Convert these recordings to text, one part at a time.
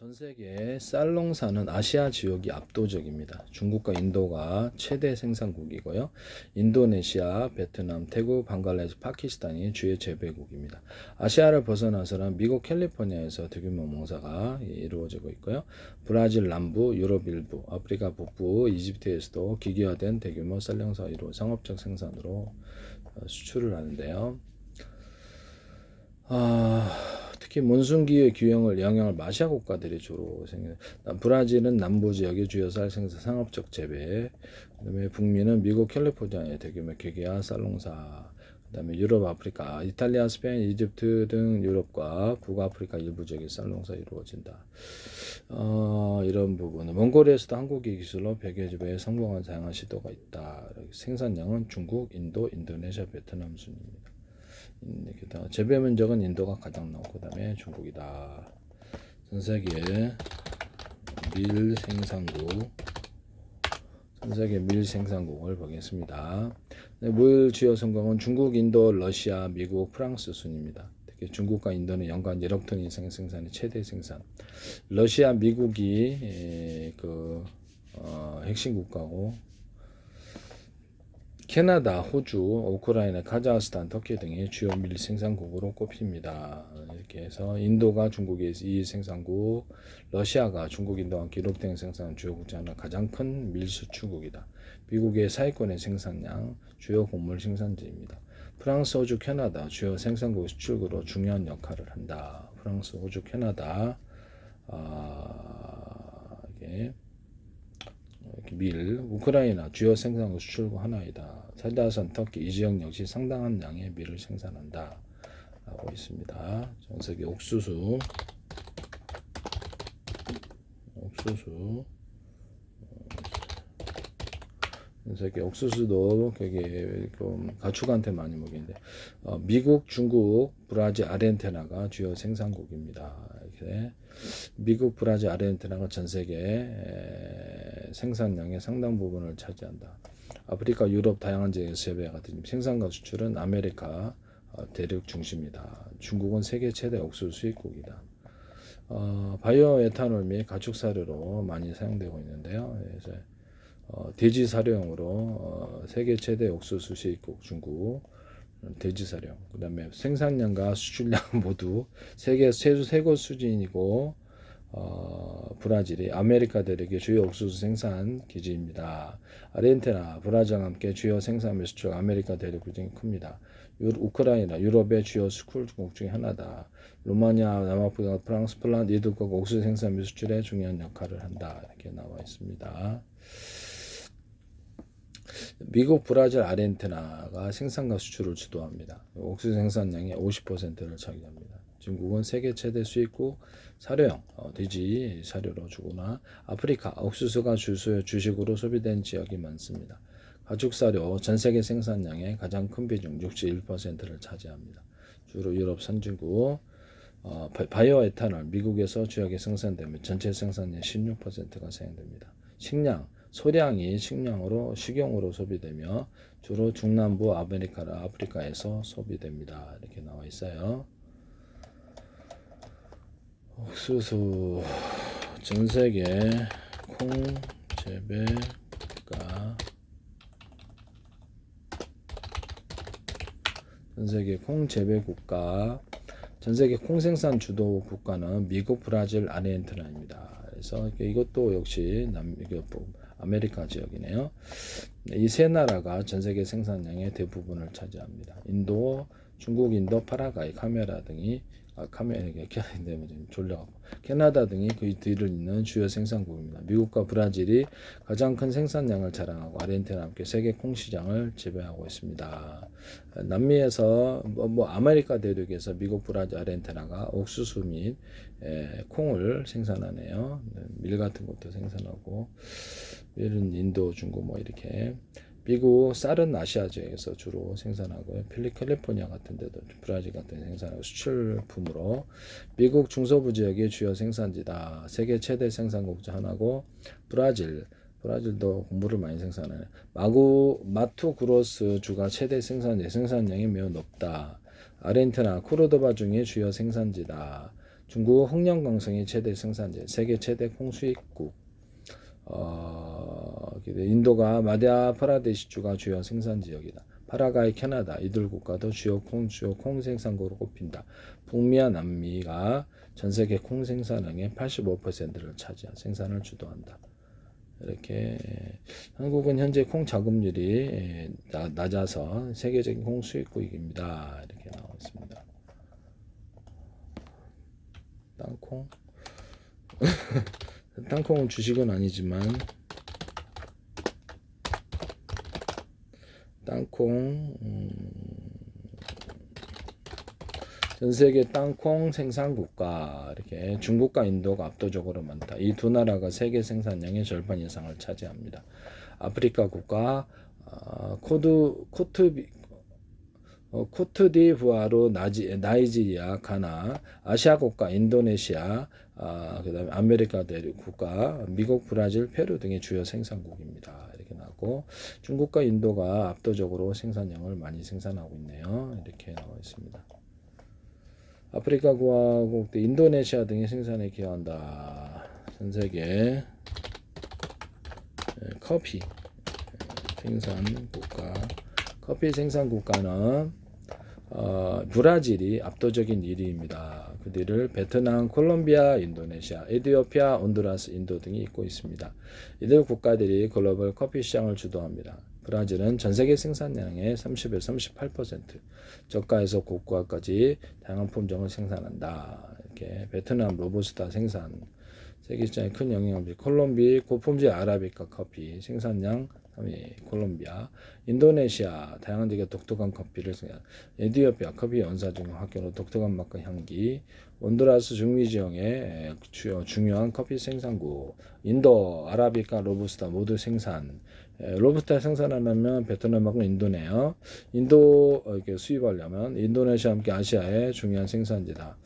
전 세계 쌀 농사는 아시아 지역이 압도적입니다. 중국과 인도가 최대 생산국이고요. 인도네시아, 베트남, 태국, 방글라데시, 파키스탄이 주요 재배국입니다. 아시아를 벗어나서는 미국 캘리포니아에서 대규모 농사가 이루어지고 있고요. 브라질 남부, 유럽 일부, 아프리카 북부, 이집트에서도 기계화된 대규모 쌀 농사가 이루어 상업적 생산으로 수출을 하는데요. 특히 몬순기의 영향을 마시아 국가들이 주로 생겨요. 브라질은 남부 지역의 주요 쌀 생산 상업적 재배, 그다음에 북미는 미국 캘리포니아의 대규모 기계화 쌀 농사, 그다음에 유럽, 아프리카, 이탈리아, 스페인, 이집트 등 유럽과 북아프리카 일부 지역의 쌀 농사 이루어진다. 이런 부분은 몽골에서도 한국의 기술로 백여 재배에 성공한 다양한 시도가 있다. 생산량은 중국, 인도, 인도네시아, 베트남 순입니다. 재배 면적은 인도가 가장 나오고 그다음에 중국이다. 전 세계 밀 생산국을 보겠습니다. 물 주요 성공은 중국, 인도, 러시아, 미국, 프랑스 순입니다. 특히 중국과 인도는 연간 1억 톤 이상의 생산이 최대 생산. 러시아, 미국이 핵심 국가고. 캐나다, 호주, 우크라이나, 카자흐스탄, 터키 등이 주요 밀 생산국으로 꼽힙니다. 이렇게 해서 인도가 중국의 2위 생산국, 러시아가 중국, 인도와 기록된 생산 주요 국자 하나 가장 큰 밀 수출국이다. 미국의 사회권의 생산량, 주요 곡물 생산지입니다. 프랑스, 호주, 캐나다 주요 생산국 수출국으로 중요한 역할을 한다. 프랑스, 호주, 캐나다 이게 밀, 우크라이나 주요 생산국 수출국 하나이다. 카자흐스탄, 터키 이 지역 역시 상당한 양의 밀을 생산한다 라고 있습니다. 전 세계 옥수수 전 세계 옥수수도 되게 가축한테 많이 먹이는데 미국, 중국, 브라질, 아르헨티나가 주요 생산국입니다. 이렇게 미국, 브라질, 아르헨티나가 전 세계 생산량의 상당 부분을 차지한다. 아프리카, 유럽 다양한 지역에서 재배가 되는 생산과 수출은 아메리카 대륙 중심이다. 중국은 세계 최대 옥수수 수입국이다. 바이오 에탄올 및 가축 사료로 많이 사용되고 있는데요. 그래서 돼지 사료용으로 세계 최대 옥수수 수입국 중국 돼지 사료. 그다음에 생산량과 수출량 모두 세계 최고 수준이고 브라질이 아메리카 대륙의 주요 옥수수 생산 기지입니다. 아르헨티나, 브라질과 함께 주요 생산 및 수출 아메리카 대륙 비중이 큽니다. 우크라이나, 유럽의 주요 수출국 중에 하나다. 루마니아, 남아프리카, 프랑스, 폴란드 이 국가가 옥수수 생산 및 수출에 중요한 역할을 한다. 이렇게 나와 있습니다. 미국, 브라질, 아르헨티나가 생산과 수출을 주도합니다. 옥수수 생산량의 50%를 차지합니다. 중국은 세계 최대 수입국 사료용 돼지 사료로 주거나 아프리카 옥수수가 주식으로 소비된 지역이 많습니다. 가축 사료 전 세계 생산량의 가장 큰 비중 61%를 차지합니다. 주로 유럽 선진국 바이오 에탄올 미국에서 주요하게 생산되며 전체 생산량의 16%가 사용됩니다. 식량 소량이 식용으로 소비되며 주로 중남부 아메리카나 아프리카에서 소비됩니다. 이렇게 나와 있어요. 옥수수 전 세계 콩 재배 국가 전 세계 콩 재배 국가 전 세계 콩 생산 주도 국가는 미국, 브라질, 아르헨티나입니다. 그래서 이것도 역시 아메리카 지역이네요. 이 세 나라가 전 세계 생산량의 대부분을 차지합니다. 인도, 중국, 인도, 파라과이, 카메라 등이 캐나다 등이 그 뒤를 잇는 주요 생산국입니다. 미국과 브라질이 가장 큰 생산량을 자랑하고 아르헨티나와 함께 세계 콩 시장을 지배하고 있습니다. 남미에서 아메리카 대륙에서 미국, 브라질, 아르헨티나가 옥수수 및 콩을 생산하네요. 밀 같은 것도 생산하고 밀은 인도, 중국 이렇게. 미국 쌀은 아시아 지역에서 주로 생산하고요. 캘리포니아 같은 데도 브라질 같은 데 생산하고 수출품으로 미국 중서부 지역의 주요 생산지다. 세계 최대 생산국 중 하나고 브라질도 곡물을 많이 생산하네. 마투그로스 주가 최대 생산량이 매우 높다. 아르헨티나 코르도바 중의 주요 생산지다. 중국 홍련강성이 최대 생산지, 세계 최대 콩수입국. 인도가 마디아프라데시주가 주요 생산 지역이다. 파라과이, 캐나다 이들 국가도 주요 콩 생산국으로 꼽힌다. 북미와 남미가 전 세계 콩 생산량의 85%를 차지한 생산을 주도한다. 이렇게 한국은 현재 콩 자급률이 낮아서 세계적인 콩 수입국입니다. 이렇게 나와 있습니다. 땅콩 땅콩은 주식은 아니지만 땅콩 전세계 땅콩 생산국가 이렇게 중국과 인도가 압도적으로 많다. 이 두 나라가 세계 생산량의 절반 이상을 차지합니다. 아프리카 국가 코트디부아르, 나이지리아, 가나, 아시아 국가 인도네시아, 그다음에 아메리카 대륙 국가 미국, 브라질, 페루 등의 주요 생산국입니다. 이렇게 나오고 중국과 인도가 압도적으로 생산량을 많이 생산하고 있네요. 이렇게 나와 있습니다. 아프리카 공화국, 인도네시아 등의 생산에 기여한다. 전 세계 커피 생산 국가, 커피 생산 국가는 브라질이 압도적인 1위입니다. 그 뒤를 베트남, 콜롬비아, 인도네시아, 에티오피아, 온두라스, 인도 등이 잇고 있습니다. 이들 국가들이 글로벌 커피 시장을 주도합니다. 브라질은 전 세계 생산량의 30에서 38%, 저가에서 고가까지 다양한 품종을 생산한다. 이렇게 베트남 로부스타 생산 세계 시장에 큰 영향을 미치고 콜롬비아 고품질 아라비카 커피 생산량 3위 콜롬비아, 인도네시아 다양한 지역의 독특한 커피를 생산, 에티오피아 커피 연사 중 학교로 독특한 맛과 향기, 온두라스 중미 지역의 중요한 커피 생산국, 인도 아라비카 로부스타 모두 생산. 로부스타 생산하려면 베트남하고 인도네요. 인도 이렇게 수입하려면 인도네시아와 함께 아시아의 중요한 생산지다.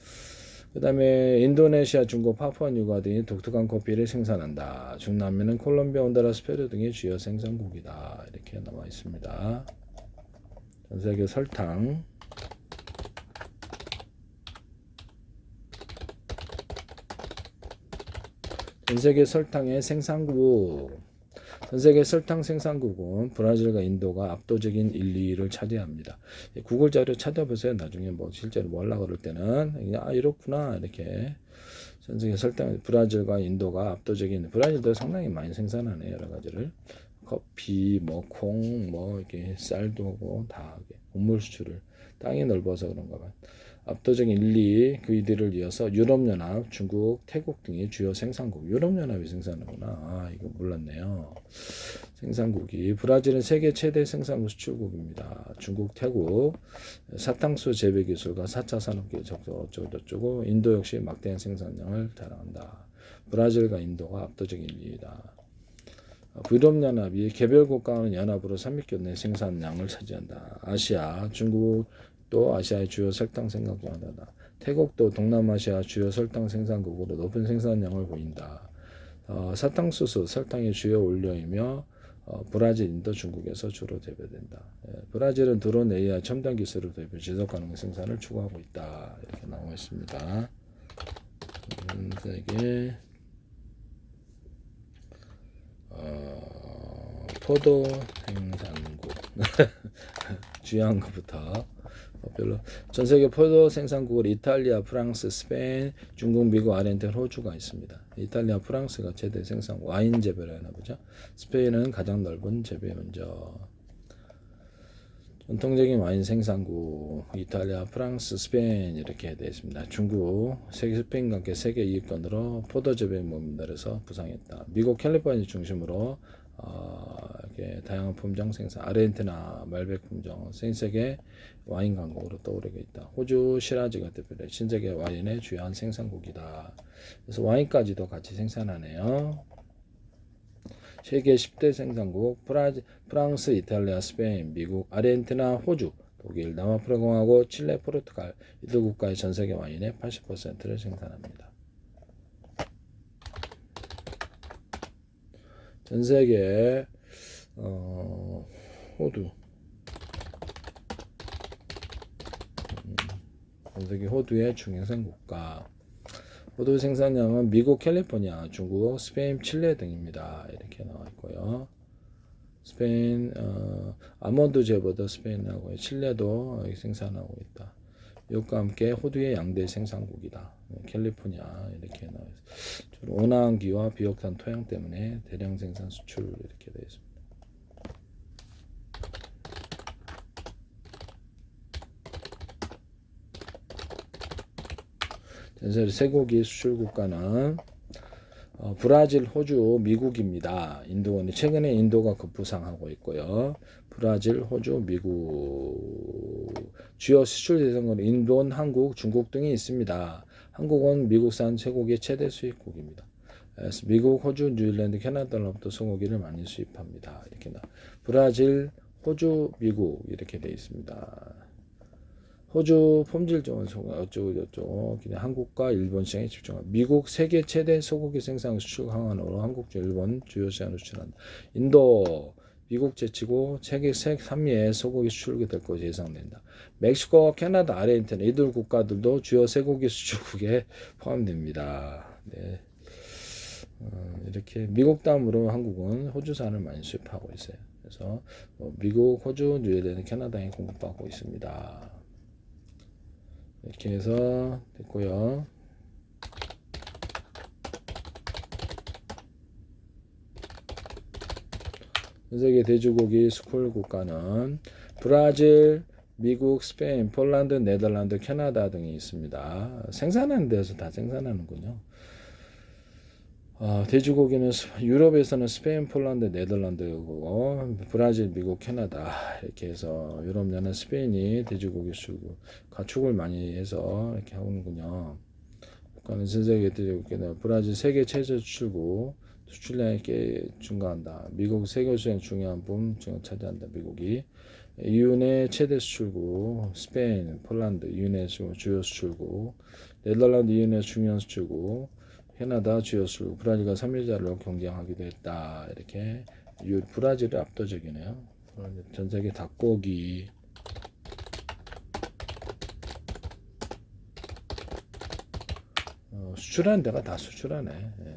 그 다음에 인도네시아, 중국, 파푸아뉴기니아 등이 독특한 커피를 생산한다. 중남미는 콜롬비아, 온두라스, 페루 등의 주요 생산국이다. 이렇게 나와 있습니다. 전 세계 설탕. 전 세계 설탕의 생산국. 전 세계 설탕 생산국은 브라질과 인도가 압도적인 1, 2위를 차지합니다. 구글 자료 찾아보세요. 나중에 뭐 실제로 뭐 하려고 그럴 때는 그냥 이렇구나 이렇게 전 세계 설탕 브라질과 인도가 압도적인, 브라질도 상당히 많이 생산하네 여러 가지를, 커피 뭐 콩 뭐 이렇게 쌀도 하고 다 곡물 수출을, 땅이 넓어서 그런가 봐. 압도적인 1, 2위, 그이들을 이어서 유럽연합, 중국, 태국 등이 주요 생산국. 유럽연합이 생산하구나. 이거 몰랐네요. 생산국이 브라질은 세계 최대 생산국 수출국입니다. 중국, 태국 사탕수 재배 기술과 4차 산업계획 저쩌고 인도 역시 막대한 생산량을 자랑한다. 브라질과 인도가 압도적인 1위이다. 유럽연합이 개별 국가는 연합으로 300개 내 생산량을 차지한다. 아시아, 중국 또 아시아의 주요 설탕 생산국 하나다. 태국도 동남아시아 주요 설탕 생산국으로 높은 생산량을 보인다. 사탕수수, 설탕의 주요 원료이며 브라질, 인도, 중국에서 주로 재배된다. 브라질은 드론 AI 첨단 기술을 도입해 지속 가능한 생산을 추구하고 있다. 이렇게 나와 있습니다. 세계 포도 생산국 중요한 것부터 별로. 전 세계 포도 생산국은 이탈리아, 프랑스, 스페인, 중국, 미국, 아르헨티나, 호주가 있습니다. 이탈리아, 프랑스가 최대 생산국, 와인 재배를 하나 보죠. 스페인은 가장 넓은 재배 면적. 전통적인 와인 생산국 이탈리아, 프랑스, 스페인 이렇게 되어 있습니다. 중국, 스페인과 함께 세계 2위권으로 포도 재배 몸달에서 부상했다. 미국 캘리포니아 중심으로 이렇게 다양한 품종 생산, 아르헨티나 말백 품종, 생세계 와인 강국으로 떠오르고 있다. 호주 시라즈가 대표돼 신세계 와인의 주요한 생산국이다. 그래서 와인까지도 같이 생산하네요. 세계 10대 생산국 프랑스, 이탈리아, 스페인, 미국, 아르헨티나, 호주, 독일, 남아프리카 공화국, 칠레, 포르투갈 이들 국가의 전세계 와인의 80%를 생산합니다. 전세계 호두, 전세계 호두의 중생산 국가. 호두 생산량은 미국, 캘리포니아, 중국, 스페인, 칠레 등입니다. 이렇게 나와 있고요. 스페인 아몬드제보다 스페인하고 칠레도 생산하고 있다. 이것과 함께 호두의 양대 생산국이다. 캘리포니아 이렇게 나와 있습니다. 온화한 기와 비옥한 토양 때문에 대량 생산 수출 이렇게 되어 있습니다. 전세 쇠고기 수출 국가는 브라질, 호주, 미국입니다. 인도는 최근에 인도가 급부상하고 있고요. 브라질, 호주, 미국 주요 수출 대상은 인도, 한국, 중국 등이 있습니다. 한국은 미국산 쇠고기 최대 수입국입니다. 그래서 미국, 호주, 뉴질랜드, 캐나다로부터 소고기를 많이 수입합니다. 이렇게 브라질, 호주, 미국 이렇게 되어 있습니다. 호주 품질좋은 소고기 어쩌고저쩌고 그냥 한국과 일본 시장에 집중합니다. 미국 세계 최대 소고기 생산 수출 강화로 한국, 일본 주요 시장을 수출한다. 인도 미국 제치고 세계 3위의 소고기 수출국이 될 것으로 예상된다. 멕시코, 캐나다, 아르헨티나 이들 국가들도 주요 쇠고기 수출국에 포함됩니다. 네. 이렇게 미국 다음으로 한국은 호주산을 많이 수입하고 있어요. 그래서 미국, 호주, 뉴질랜드, 캐나다에 공급받고 있습니다. 이렇게 해서 됐고요. 전 세계 돼지고기 수출 국가는 브라질, 미국, 스페인, 폴란드, 네덜란드, 캐나다 등이 있습니다. 생산하는 데서 다 생산하는군요. 돼지고기는 유럽에서는 스페인, 폴란드, 네덜란드고 브라질, 미국, 캐나다 이렇게 해서 유럽연은 스페인이 돼지고기 수출 가축을 많이 해서 이렇게 하는군요. 국가는 전 세계 돼지고기는 브라질 세계 최저 수출국 수출량이 꽤 증가한다. 미국 세계 수량 중요한 부분 차지한다. 미국이 EU 내 최대 수출국 스페인, 폴란드 EU 내 주요 수출국 네덜란드 EU 내 중요한 수출국 캐나다 주요 수출국 브라질과 3위자로 경쟁하기도 했다. 이렇게 브라질이 압도적이네요. 전 세계 닭고기 수출하는 데가 다 수출하네. 예.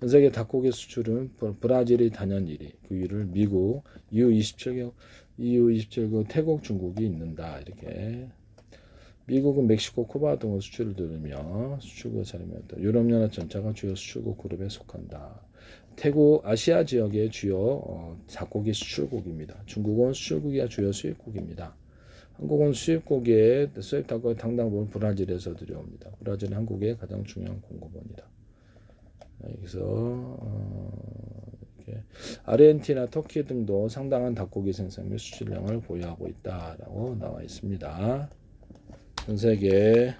전 세계 닭고기 수출은 브라질이 단연 1위, 그 위를 미국, EU27국, 태국, 중국이 있는다. 이렇게 미국은 멕시코, 쿠바 등의 수출을 들으며 수출국 차림이었다. 유럽연합 전체가 주요 수출국 그룹에 속한다. 태국, 아시아 지역의 주요 닭고기 수출국입니다. 중국은 수출국이야 주요 수입국입니다. 한국은 수입고기에 수입 닭고기 상당 부분 브라질에서 들여옵니다. 브라질은 한국의 가장 중요한 공급원이다. 여기서 이렇게 아르헨티나, 터키 등도 상당한 닭고기 생산 및 수출량을 보유하고 있다라고 나와 있습니다. 전 세계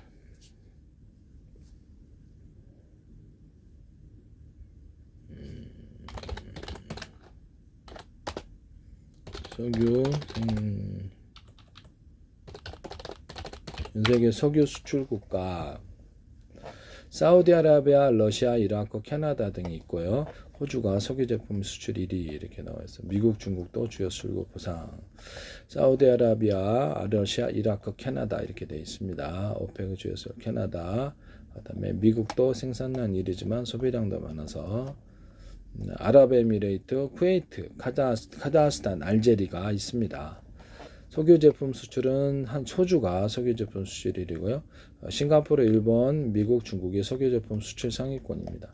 석유 전 세계 석유 수출 국가 사우디아라비아, 러시아, 이라크, 캐나다 등이 있고요. 호주가 석유 제품 수출 1위 이렇게 나와 있어요. 미국, 중국도 주요 수출국 보상. 사우디아라비아, 러시아, 이라크, 캐나다 이렇게 되어 있습니다. 오페크 주요 수출 캐나다. 그다음에 미국도 생산량 1위지만 소비량도 많아서 아랍에미레이트, 쿠웨이트, 카자흐스탄, 알제리가 있습니다. 석유 제품 수출은 호주가 석유 제품 수출 1위고요. 싱가포르, 일본, 미국, 중국이 석유 제품 수출 상위권입니다.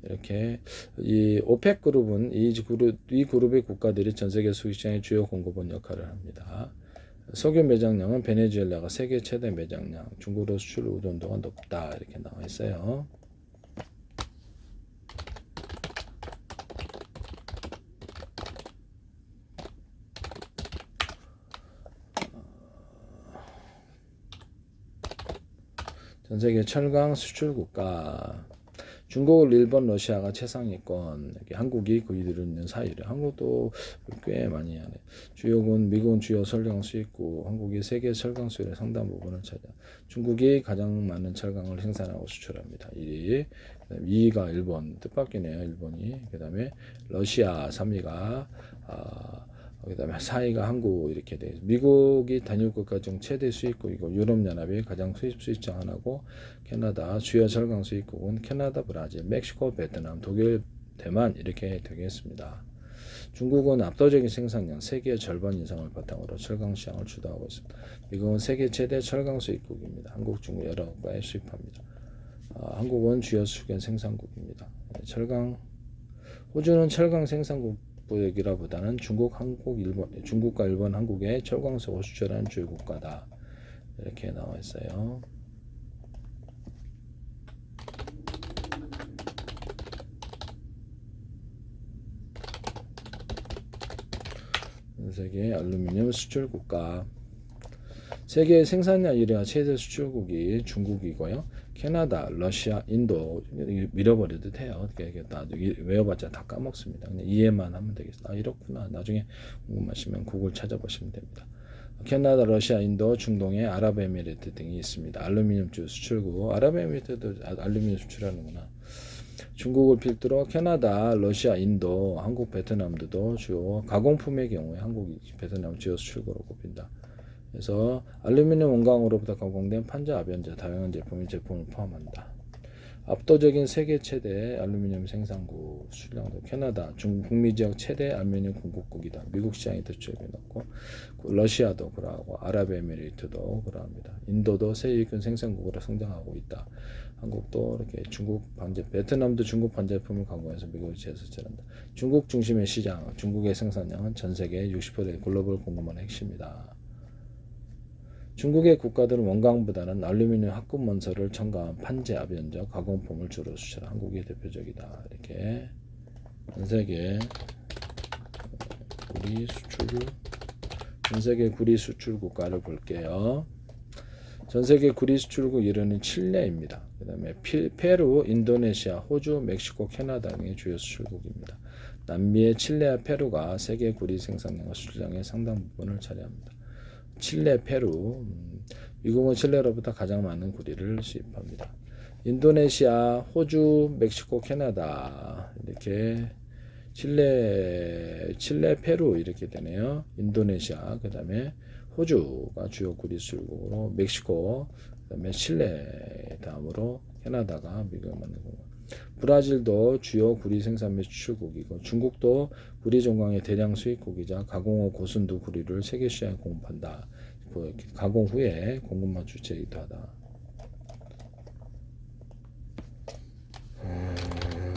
이렇게 이 오펙 그룹은 이 그룹의 국가들이 전 세계 석유 시장의 주요 공급원 역할을 합니다. 석유 매장량은 베네수엘라가 세계 최대 매장량, 중국으로 수출 의존도가 높다 이렇게 나와 있어요. 전 세계 철강 수출 국가 중국, 일본, 러시아가 최상위권, 한국이 그 위를 있는 사이래. 한국도 꽤 많이 하네. 주요군 미국은 주요 철강 수입국, 한국이 세계 철강 수입의 상당 부분을 차지합니다. 중국이 가장 많은 철강을 생산하고 수출합니다. 1위, 2위가 일본, 뜻밖이네요. 일본이. 그다음에 러시아 3위가 그다음에 4위가 한국 이렇게 돼 있어요. 미국이 단일 국가 중 최대 수입국이고 유럽연합이 가장 수입장 하나고 캐나다 주요 철강 수입국은 캐나다, 브라질, 멕시코, 베트남, 독일, 대만 이렇게 되겠습니다. 중국은 압도적인 생산량 세계의 절반 이상을 바탕으로 철강 시장을 주도하고 있습니다. 미국은 세계 최대 철강 수입국입니다. 한국, 중국 여러 국가에 수입합니다. 한국은 주요 수ген 생산국입니다. 호주는 철강 생산국이라보다는 중국과 일본, 한국에 철광석을 수출하는 주요 국가다. 이렇게 나와 있어요. 전 세계 알루미늄 수출 국가. 세계 생산량 1위와 최대 수출국이 중국이고요. 캐나다, 러시아, 인도 밀어버려도 돼요. 외워봤자 다 까먹습니다. 그냥 이해만 하면 되겠어요. 이렇구나. 나중에 궁금하시면 구글 찾아보시면 됩니다. 캐나다, 러시아, 인도, 중동의 아랍에미리트 등이 있습니다. 알루미늄 주 수출국. 아랍에미리트도 알루미늄 수출하는구나. 중국을 필두로 캐나다, 러시아, 인도, 한국, 베트남도 주요 가공품의 경우에 한국이 베트남 주요 수출국으로 꼽힌다. 그래서 알루미늄 원광으로부터 가공된 판자, 압연자, 다양한 제품을 포함한다. 압도적인 세계 최대 알루미늄 생산국 수량도 캐나다, 북미 지역 최대 알루미늄 공급국이다. 미국 시장이 더 주역이 높고 러시아도 그러하고 아랍에미리트도 그러합니다. 인도도 세계적인 생산국으로 성장하고 있다. 한국도 이렇게 베트남도 중국 반제품을 가공해서 미국에 제수한다. 중국 중심의 시장, 중국의 생산량은 전 세계 60%의 글로벌 공급망의 핵심이다. 중국의 국가들은 원광보다는 알루미늄 합금원소를 첨가한 판재, 압연자, 가공품을 주로 수출한 한국이 대표적이다. 이렇게 전 세계 구리 수출 국가를 볼게요. 전 세계 구리 수출국 1위는 칠레입니다. 그 다음에 페루, 인도네시아, 호주, 멕시코, 캐나다 등의 주요 수출국입니다. 남미의 칠레와 페루가 세계 구리 생산량과 수출량의 상당 부분을 차지합니다. 칠레, 페루. 미국은 칠레로부터 가장 많은 구리를 수입합니다. 인도네시아, 호주, 멕시코, 캐나다 이렇게 칠레, 페루 이렇게 되네요. 인도네시아, 그 다음에 호주가 주요 구리 수출국으로 멕시코, 그 다음에 칠레 다음으로 캐나다가 미국을 만든 겁니다. 브라질도 주요 구리 생산 및 수출국이고 중국도 구리 종광의 대량 수입국이자 가공 후 고순도 구리를 세계 시장에 공급한다. 가공 후에 공급망 주체이기도 하다.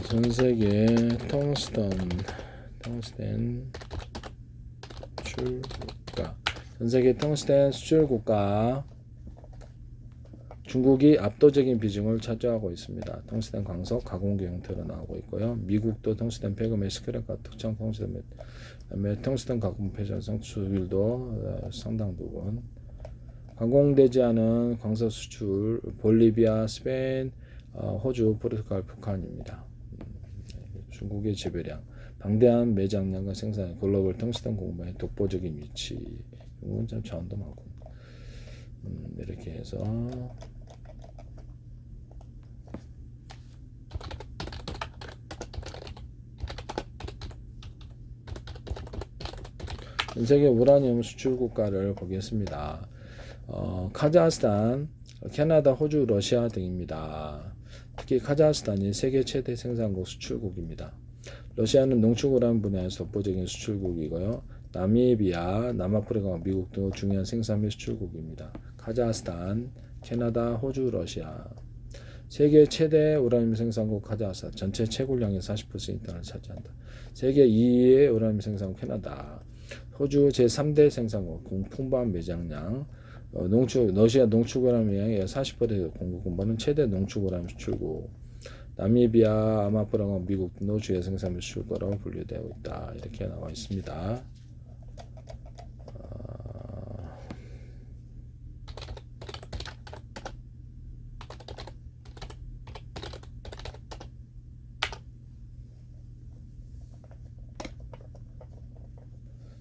전 세계 텅스텐 수출국가. 전 세계 텅스텐 수출국가. 중국이 압도적인 비중을 차지하고 있습니다. 텅스텐 광석 가공기 형태로 나오고 있고요. 미국도 텅스텐 패금의 스크랩과 특정 텅스텐 가공 패전성 수율도 상당 부분. 가공되지 않은 광석 수출 볼리비아, 스페인, 호주, 포르투갈, 북한입니다. 중국의 지배량, 방대한 매장량과 생산, 글로벌 텅스텐 공급망의 독보적인 위치. 이건 참 자원도 많고. 이렇게 해서 전 세계 우라늄 수출 국가를 보겠습니다. 카자흐스탄, 캐나다, 호주, 러시아 등입니다. 특히 카자흐스탄이 세계 최대 생산국 수출국입니다. 러시아는 농축 우란 분야에서 독보적인 수출국이고요. 나미비아, 남아프리카, 미국 등 중요한 생산 및 수출국입니다. 카자흐스탄, 캐나다, 호주, 러시아. 세계 최대 우라늄 생산국 카자흐스탄, 전체 채굴량의 40%를 차지한다. 세계 2위의 우라늄 생산국 캐나다. 호주 제3대 생산국, 풍부한 매장량, 러시아 농축 우라늄의 40% 공급분포는 최대 농축 우라늄 수출국. 나미비아, 아마프라가 미국 등도 주요 생산 및 수출국으로 분류되어 있다. 이렇게 나와 있습니다.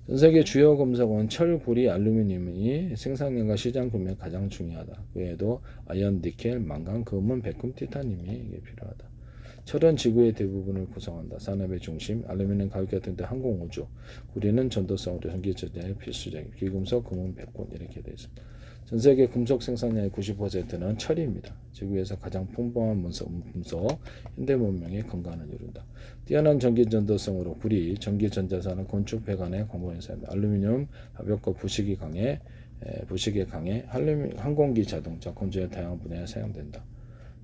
전 세계 주요 금속은 철, 구리, 알루미늄이 생산량과 시장 규모에 가장 중요하다. 그 외에도 아연, 니켈, 망간, 금은, 백금, 티타늄이 필요하다. 철은 지구의 대부분을 구성한다. 산업의 중심, 알루미늄, 가격 같은 데 항공 우주, 구리는 전도성으로 전기 전자의 필수적인 귀금속, 금은, 백분 이렇게 되어 있습니다. 전 세계 금속 생산량의 90%는 철입니다. 지구에서 가장 풍부한 문서, 현대 문명의 근간을 이룬다. 뛰어난 전기 전도성으로 구리, 전기 전자산은 건축, 배관의 광범위사입니다. 알루미늄, 가볍고 부식이 강해, 부식에 강해, 항공기, 자동차, 건조의 다양한 분야에 사용된다.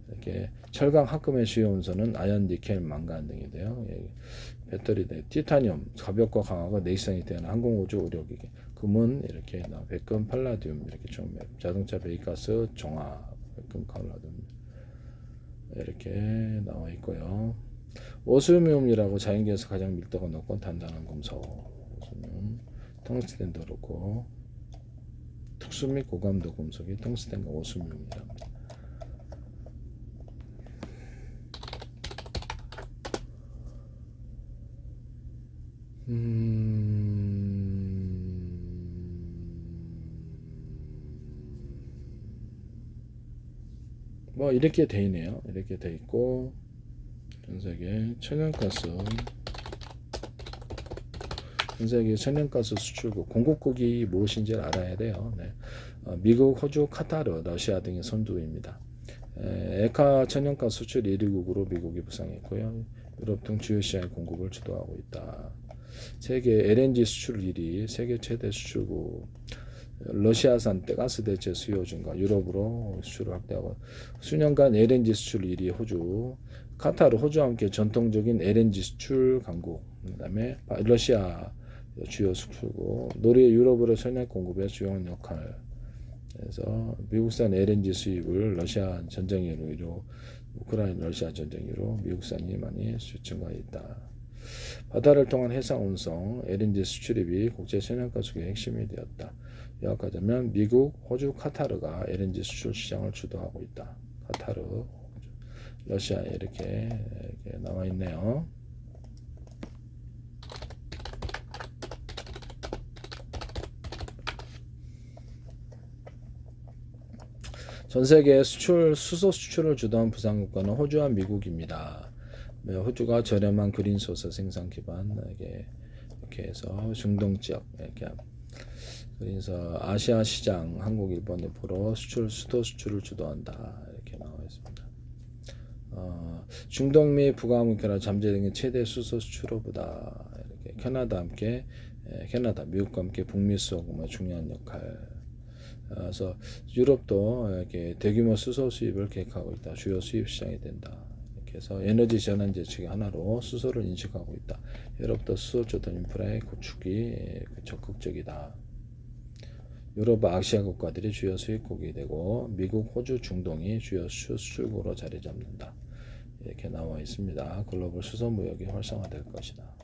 이렇게 철강 합금의 주요 원소는 아연, 니켈, 망간 등인데요. 배터리, 티타늄, 가볍고 강하고 내기성이 뛰어난 항공우주 의료기기. 금은 이렇게 백금, 팔라디움 이렇게 좀 자동차 배기가스, 종합, 백금, 팔라디움 이렇게 나와 있고요. 오스뮴이라고 자연계에서 가장 밀도가 높고 단단한 금속. 오스뮴, 텅스텐도 그렇고 특수 및 고감도 금속이 텅스텐과 오스뮴이랍니다. 뭐 이렇게 돼 있네요. 이렇게 돼 있고 전 세계 천연가스 수출국 공급국이 무엇인지를 알아야 돼요. 네. 미국, 호주, 카타르, 러시아 등의 선두입니다. 에카 천연가스 수출 1위국으로 미국이 부상했고요. 유럽 등 주요 시장의 공급을 주도하고 있다. 세계 LNG 수출 1위, 세계 최대 수출국. 러시아산 가스 대체 수요 증가, 유럽으로 수출을 확대하고 수년간 LNG 수출 1위 호주, 카타르, 호주와 함께 전통적인 LNG 수출 강국, 그다음에 러시아 주요 수출국, 노르웨이 유럽으로 전략 공급에 주요한 역할. 그래서 미국산 LNG 수입을 러시아 전쟁 이후로 우크라이나 러시아 전쟁 이후로 미국산이 많이 증가해 있다. 바다를 통한 해상 운송, LNG 수출입이 국제 천연가스의 핵심이 되었다. 요약하자면 미국, 호주, 카타르가 LNG 수출 시장을 주도하고 있다. 카타르, 러시아 이렇게 나와 있네요. 전 세계 수소 수출을 주도한 부상국가는 호주와 미국입니다. 호주가 저렴한 그린 소스 생산 기반 이렇게 해서 중동 지역 이렇게 그래서 아시아 시장 한국, 일본, 내포로 수도 수출을 주도한다 이렇게 나와 있습니다. 중동 및 북아메리카 잠재 등의 최대 수소 수출업이다. 이렇게 캐나다, 미국과 함께 북미 수소금의 중요한 역할. 그래서 유럽도 이렇게 대규모 수소 수입을 계획하고 있다. 주요 수입 시장이 된다. 이렇게 해서 에너지 전환 정책의 하나로 수소를 인식하고 있다. 유럽도 수소 주도 인프라의 구축이 적극적이다. 유럽, 아시아 국가들이 주요 수입국이 되고 미국, 호주, 중동이 주요 수출국으로 자리 잡는다. 이렇게 나와 있습니다. 글로벌 수소 무역이 활성화될 것이다.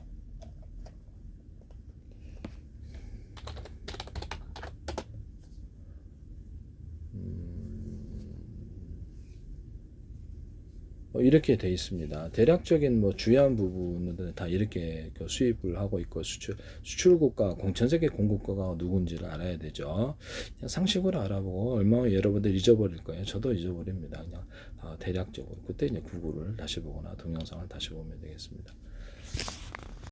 이렇게 돼 있습니다. 대략적인 주요한 부분은 다 이렇게 수입을 하고 있고 수출국가, 전 세계 공급국가가 누군지를 알아야 되죠. 그냥 상식으로 알아보고 얼마나 여러분들 잊어버릴 거예요. 저도 잊어버립니다. 그냥 대략적으로 그때 이제 구글을 다시 보거나 동영상을 다시 보면 되겠습니다.